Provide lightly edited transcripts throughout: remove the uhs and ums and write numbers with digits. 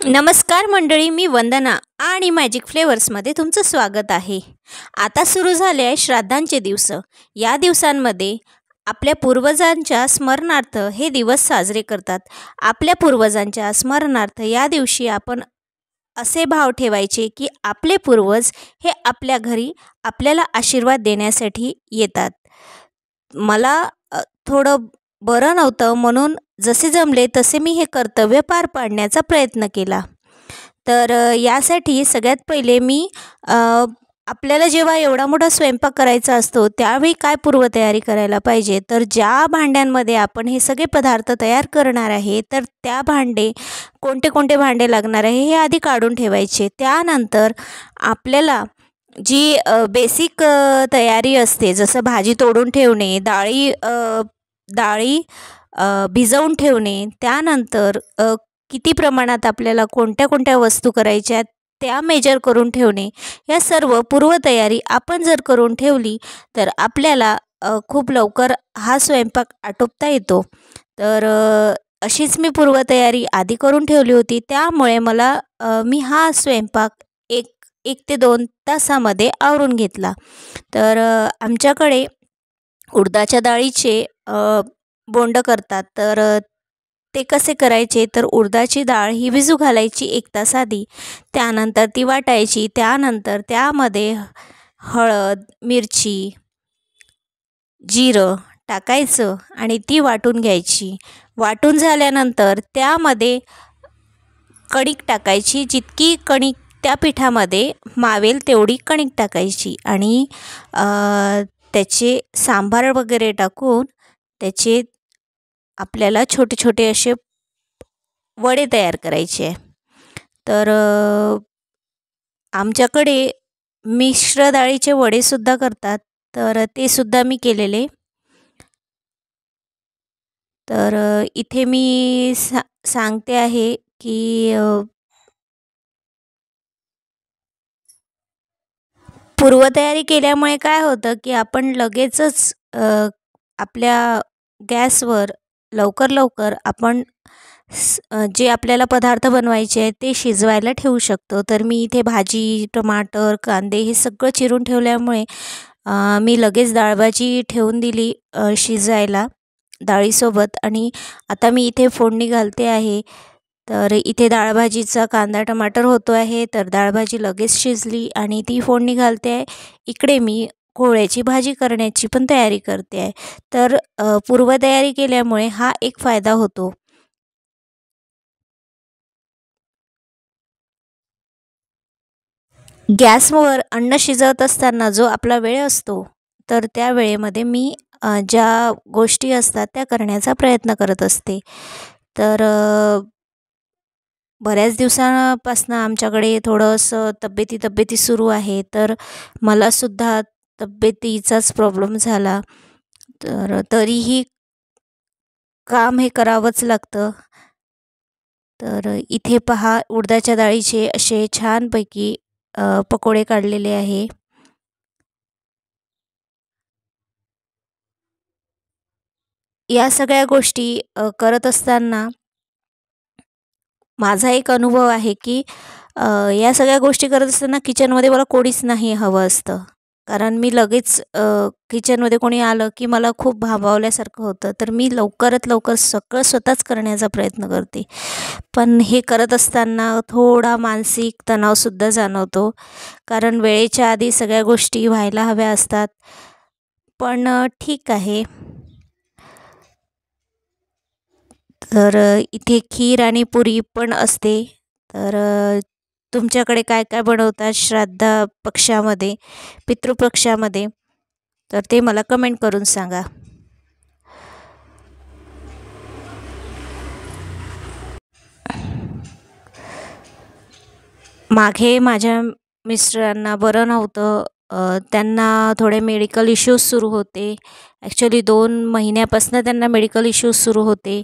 नमस्कार मंडळी, मी वंदना आणि मॅजिक फ्लेवर्समध्ये तुमचं स्वागत आहे. आता सुरू झाले आहे श्राद्धांचे दिवस. या दिवसांमध्ये आपल्या पूर्वजांच्या स्मरणार्थ हे दिवस साजरे करतात. आपल्या पूर्वजांच्या स्मरणार्थ या दिवशी आपण असे भाव ठेवायचे की आपले पूर्वज हे आपल्या घरी आपल्याला आशीर्वाद देण्यासाठी येतात. मला थोडं बरं नव्हतं, म्हणून जसे जमले तसे मी हे कर्तव्य पार पाडण्याचा प्रयत्न केला. तर यासाठी सगळ्यात पहिले मी आपल्याला जेव्हा एवढा मोठा स्वयंपाक करायचा असतो त्यावेळी काय पूर्वतयारी करायला पाहिजे, तर ज्या भांड्यांमध्ये आपण हे सगळे पदार्थ तयार करणार आहे तर त्या कोणते कोणते भांडे लागणार आहे हे आधी काढून ठेवायचे. त्यानंतर आपल्याला जी बेसिक तयारी असते, जसं भाजी तोडून ठेवणे, डाळी भिजवून ठेवणे, त्यानंतर किती प्रमाणात आपल्याला कोणत्या कोणत्या वस्तू करायच्या त्या मेजर करून ठेवणे, या सर्व पूर्वतयारी आपण जर करून ठेवली तर आपल्याला खूप लवकर हा स्वयंपाक आटोपता येतो. तर अशीच मी पूर्वतयारी आधी करून ठेवली होती. त्यामुळे मी हा स्वयंपाक 1 ते 2 तासामध्ये आवरून घेतला. तर आमच्याकडे उडदाच्या डाळीचे बोंड करतात. तर ते कसे करायचे, तर उडदाची डाळ ही भिजू घालायची 1 तास आधी. त्यानंतर ती वाटायची. त्यानंतर त्यामध्ये हळद, मिरची, जिरं टाकायचं आणि ती वाटून घ्यायची. वाटून झाल्यानंतर त्यामध्ये कणिक टाकायची. जितकी कणिक त्या पिठामध्ये मावेल तेवढी कणिक टाकायची आणि त्याचे सांबार वगैरे टाकून त्याचे आपल्याला छोटे छोटे असे वडे तयार करायचे. तर आमच्याकडे मिश्र डाळीचे वडेसुद्धा करतात, तर ते सुद्धा मी केलेले. तर इथे मी सांगते आहे की पूर्वतयारी केल्यामुळे काय होतं की आपण लगेचच आपल्या गॅसवर लवकर आपण जे आपल्याला पदार्थ बनवायचे आहेत ते शिजवायला ठेवू शकतो. तर मी इथे भाजी, टमाटर, कांदे हे सगळं चिरून ठेवल्यामुळे मी लगेच डाळभाजी ठेवून दिली शिजायला डाळीसोबत. आणि आता मी इथे फोडणी घालते आहे. तर इथे डाळभाजीचा कांदा टमाटर होतो आहे, तर डाळभाजी लगेच शिजली आणि ती फोडणी घालते आहे. इकडे मी कोहळ्याची भाजी करण्याची पण तयारी करते आहे. तर पूर्वतयारी केल्यामुळे हा एक फायदा होतो. गॅसवर अन्न शिजवत असताना जो आपला वेळ असतो, तर त्या वेळेमध्ये मी ज्या गोष्टी असतात त्या करण्याचा प्रयत्न करत असते. तर बऱ्याच दिवसापासून आमच्याकडे थोडंसं तब्येती सुरू आहे. तर मलासुद्धा तब्येतीचाच प्रॉब्लेम झाला. तर तरीही काम हे करावंच लागतं. तर इथे पहा, उडदाच्या डाळीचे असे छानपैकी पकोडे काढलेले आहे. या सगळ्या गोष्टी करत असताना माझा एक अनुभव आहे की या सगळ्या गोष्टी करत असताना किचनमध्ये मला कोणीच नाही हवं असतं. कारण मी लगेच किचनमध्ये कोणी आलं की मला खूप भांबावल्यासारखं होतं. तर मी लवकरात लवकर सगळं स्वतःच करण्याचा प्रयत्न करते. पण हे करत असताना थोडा मानसिक तणावसुद्धा जाणवतो, कारण वेळेच्या आधी सगळ्या गोष्टी व्हायला हव्या असतात. पण ठीक आहे. तर इथे खीर आणि पुरी पण असते. तर तुमच्याकडे काय काय बनवतात श्राद्ध पक्षामध्ये, पितृपक्षामध्ये, तर ते मला कमेंट करून सांगा. मागे माझ्या मिस्टरांना बरं नव्हतं. त्यांना थोडे मेडिकल इश्यूज सुरू होते. ॲक्च्युली 2 महिन्यापासून त्यांना मेडिकल इश्यूज सुरू होते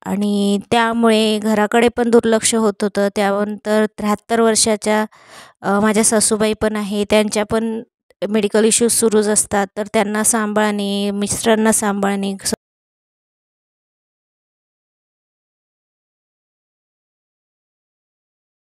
आणि त्यामुळे घराकडे पण दुर्लक्ष होत होतं. त्यानंतर 73 वर्षाच्या माझ्या सासूबाई पण आहे, त्यांच्या पण मेडिकल इश्यूज सुरूच असतात. तर त्यांना सांभाळणे, मिस्टरांना सांभाळणे,